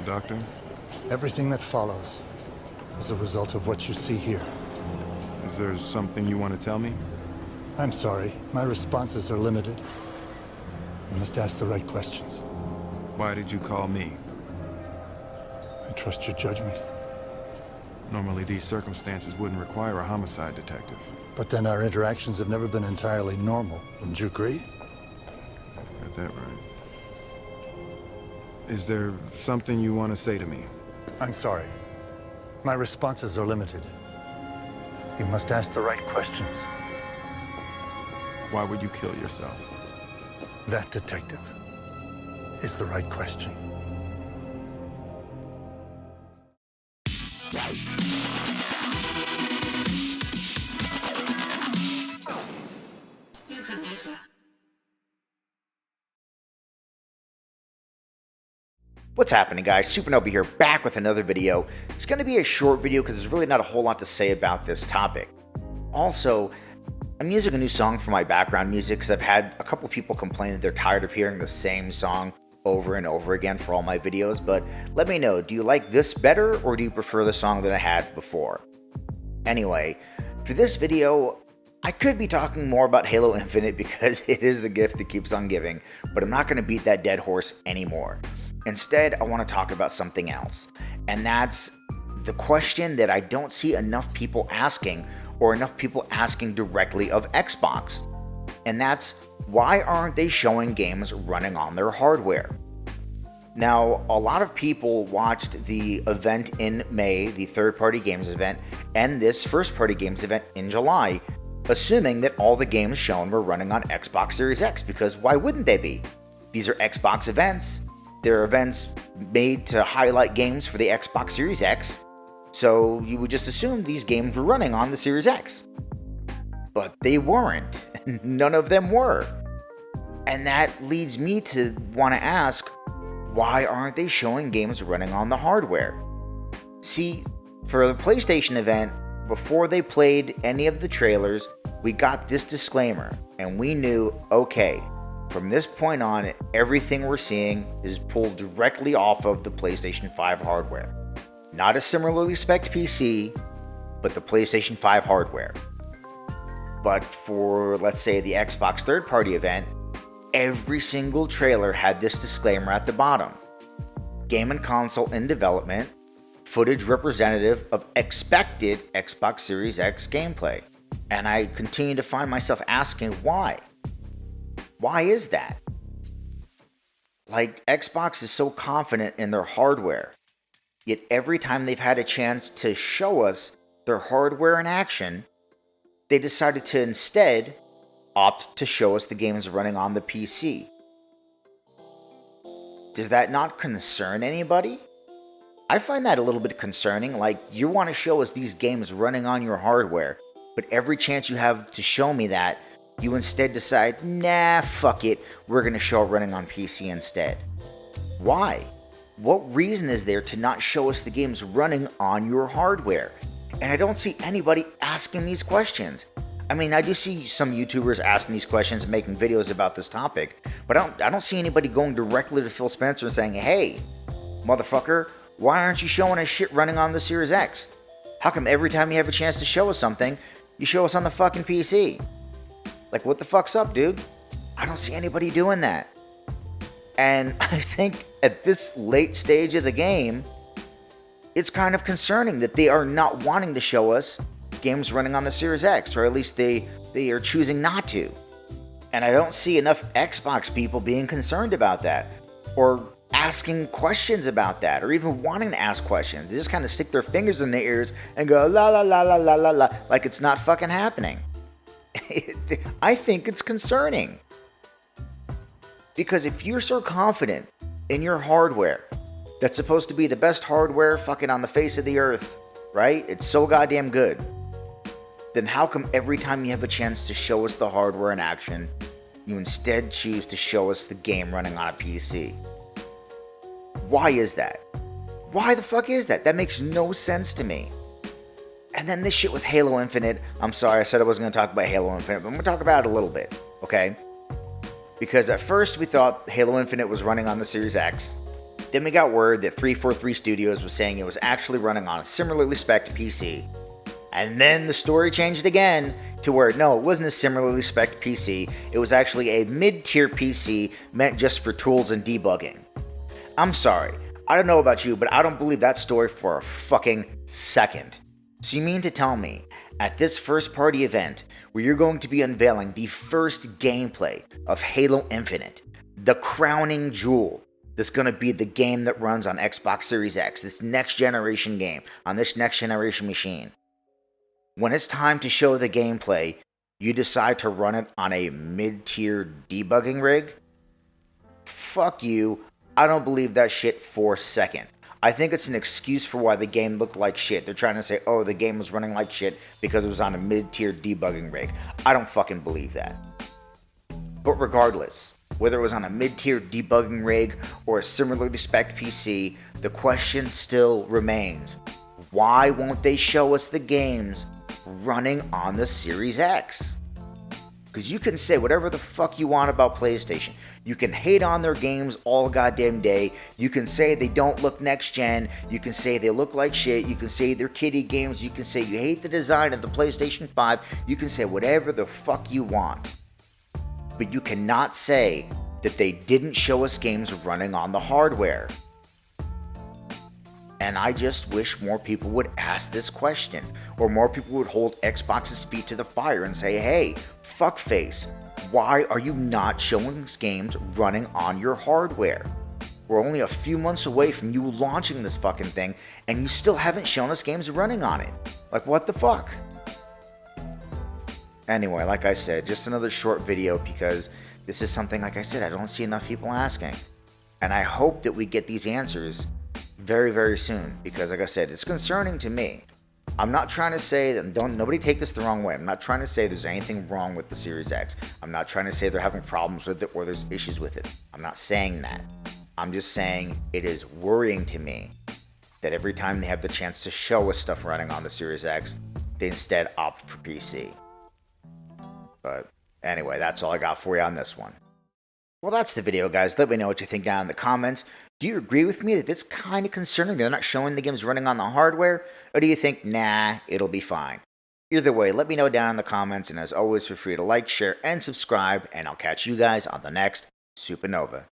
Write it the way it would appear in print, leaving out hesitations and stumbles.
Doctor? Everything that follows is a result of what you see here. Is there something you want to tell me? I'm sorry, my responses are limited. You must ask the right questions. Why did you call me? I trust your judgment. Normally these circumstances wouldn't require a homicide detective. But then our interactions have never been entirely normal. Wouldn't you agree? Got that right. Is there something you want to say to me? I'm sorry. My responses are limited. You must ask the right questions. Why would you kill yourself? That, detective, is the right question. What's happening, guys? Supernova here, back with another video. It's going to be a short video because there's really not a whole lot to say about this topic. Also, I'm using a new song for my background music because I've had a couple people complain that they're tired of hearing the same song over and over again for all my videos, but let me know, do you like this better or do you prefer the song that I had before? Anyway, for this video, I could be talking more about Halo Infinite because it is the gift that keeps on giving, but I'm not going to beat that dead horse anymore. Instead, I want to talk about something else, and that's the question that I don't see enough people asking, or enough people asking directly of Xbox, and that's, why aren't they showing games running on their hardware? Now, a lot of people watched the event in May, the third-party games event, and this first-party games event in July, assuming that all the games shown were running on Xbox Series X, because why wouldn't they be? These are Xbox events. They're events made to highlight games for the Xbox Series X, so you would just assume these games were running on the Series X. But they weren't. None of them were. And that leads me to want to ask, why aren't they showing games running on the hardware? See, for the PlayStation event, before they played any of the trailers, we got this disclaimer, and we knew, okay, from this point on, everything we're seeing is pulled directly off of the PlayStation 5 hardware. Not a similarly spec'd PC, but the PlayStation 5 hardware. But for, let's say, the Xbox third-party event, every single trailer had this disclaimer at the bottom. Game and console in development, footage representative of expected Xbox Series X gameplay. And I continue to find myself asking why. Why is that? Like, Xbox is so confident in their hardware, yet every time they've had a chance to show us their hardware in action, they decided to instead opt to show us the games running on the PC. Does that not concern anybody? I find that a little bit concerning. Like, you want to show us these games running on your hardware, but every chance you have to show me that, you instead decide, nah, fuck it, we're going to show it running on PC instead. Why? What reason is there to not show us the games running on your hardware? And I don't see anybody asking these questions. I mean, I do see some YouTubers asking these questions and making videos about this topic, but I don't see anybody going directly to Phil Spencer and saying, hey, motherfucker, why aren't you showing us shit running on the Series X? How come every time you have a chance to show us something, you show us on the fucking PC? Like, what the fuck's up, dude? I don't see anybody doing that. And I think at this late stage of the game, it's kind of concerning that they are not wanting to show us games running on the Series X, or at least they are choosing not to. And I don't see enough Xbox people being concerned about that, or asking questions about that, or even wanting to ask questions. They just kind of stick their fingers in their ears and go la la la la la la la, like it's not fucking happening. I think it's concerning. Because if you're so confident in your hardware, that's supposed to be the best hardware fucking on the face of the earth, right? It's so goddamn good. Then how come every time you have a chance to show us the hardware in action, you instead choose to show us the game running on a PC? Why is that? Why the fuck is that? That makes no sense to me. And then this shit with Halo Infinite, I'm sorry, I said I wasn't going to talk about Halo Infinite, but I'm going to talk about it a little bit, okay? Because at first we thought Halo Infinite was running on the Series X. Then we got word that 343 Studios was saying it was actually running on a similarly spec'd PC. And then the story changed again to where no, it wasn't a similarly spec'd PC, it was actually a mid-tier PC meant just for tools and debugging. I'm sorry, I don't know about you, but I don't believe that story for a fucking second. So you mean to tell me, at this first party event, where you're going to be unveiling the first gameplay of Halo Infinite, the crowning jewel, that's going to be the game that runs on Xbox Series X, this next generation game, on this next generation machine. When it's time to show the gameplay, you decide to run it on a mid-tier debugging rig? Fuck you. I don't believe that shit for a second. I think it's an excuse for why the game looked like shit. They're trying to say, oh, the game was running like shit because it was on a mid-tier debugging rig. I don't fucking believe that. But regardless, whether it was on a mid-tier debugging rig or a similarly spec'd PC, the question still remains. Why won't they show us the games running on the Series X? Because you can say whatever the fuck you want about PlayStation. You can hate on their games all goddamn day. You can say they don't look next gen. You can say they look like shit. You can say they're kiddie games. You can say you hate the design of the PlayStation 5. You can say whatever the fuck you want. But you cannot say that they didn't show us games running on the hardware. And I just wish more people would ask this question, or more people would hold Xbox's feet to the fire and say, hey, fuckface, why are you not showing us games running on your hardware? We're only a few months away from you launching this fucking thing, and you still haven't shown us games running on it. Like, what the fuck? Anyway, like I said, just another short video because this is something, like I said, I don't see enough people asking. And I hope that we get these answers very, very soon, because like I said, it's concerning to me. I'm not trying to say that, nobody take this the wrong way. I'm not trying to say there's anything wrong with the Series X. I'm not trying to say they're having problems with it or there's issues with it. I'm not saying that. I'm just saying it is worrying to me that every time they have the chance to show us stuff running on the Series X, they instead opt for PC. But anyway, that's all I got for you on this one. Well, that's the video, guys. Let me know what you think down in the comments. Do you agree with me that it's kind of concerning they're not showing the games running on the hardware? Or do you think, nah, it'll be fine? Either way, let me know down in the comments. And as always, feel free to like, share, and subscribe. And I'll catch you guys on the next Supernova.